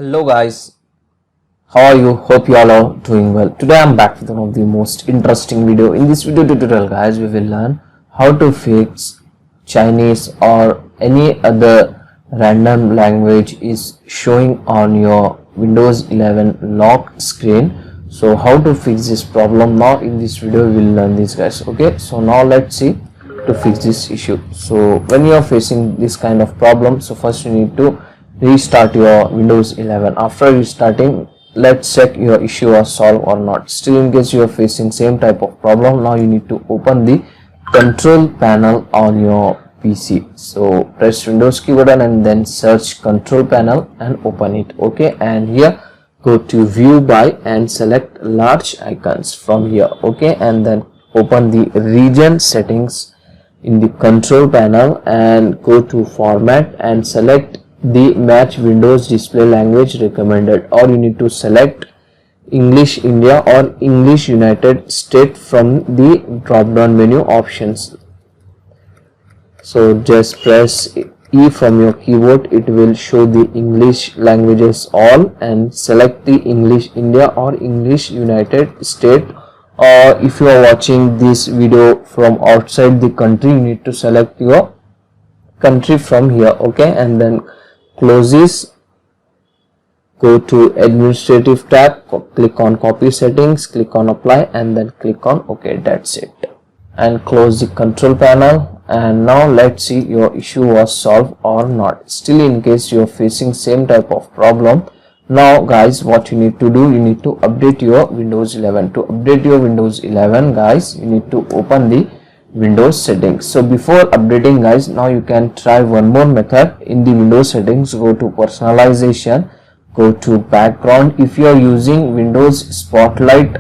Hello guys, how are you? Hope you all are doing well. Today I'm back with one of the most interesting video. In this video tutorial guys, we will learn how to fix Chinese or any other random language is showing on your Windows 11 lock screen. So how to fix this problem? Now in this video we will learn this guys. Okay, so now let's see to fix this issue. So when you are facing this kind of problem, so first you need to restart your Windows 11. After restarting, let's check your issue was solved or not. Still, in case you are facing same type of problem, now you need to open the control panel on your PC. So press Windows key button and then search control panel and open it. Okay, and here go to view by and select large icons from here. Okay, and then open the region settings in the control panel and go to format and select the match Windows display language recommended, or you need to select English India or English United States from the drop down menu options. So just press E from your keyboard, it will show the English languages all, and select the English India or English United States. Or if you are watching this video from outside the country, you need to select your country from here. Okay, and then close this, go to administrative tab, click on copy settings, click on apply and then click on OK. That's it, and close the control panel. And now let's see your issue was solved or not. Still, in case you are facing same type of problem, now guys, what you need to do, you need to update your Windows 11. To update your Windows 11 guys, you need to open the Windows settings. So before updating guys, now you can try one more method. In the Windows settings, go to personalization, go to background. If you are using Windows Spotlight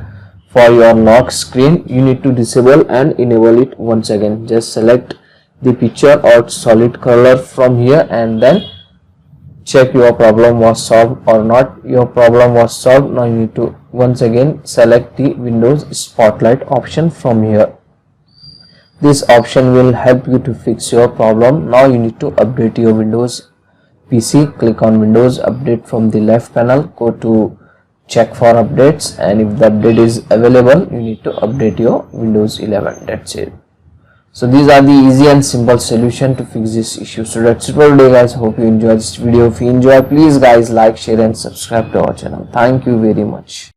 for your lock screen, you need to disable and enable it once again. Just select the picture or solid color from here and then check your problem was solved or not. Your problem was solved. Now you need to once again select the Windows Spotlight option from here. This option will help you to fix your problem. Now you need to update your Windows PC. Click on Windows Update from the left panel. Go to check for updates, and if the update is available, you need to update your Windows 11. That's it. So these are the easy and simple solution to fix this issue. So that's it for today guys. Hope you enjoyed this video. If you enjoy, please guys like, share and subscribe to our channel. Thank you very much.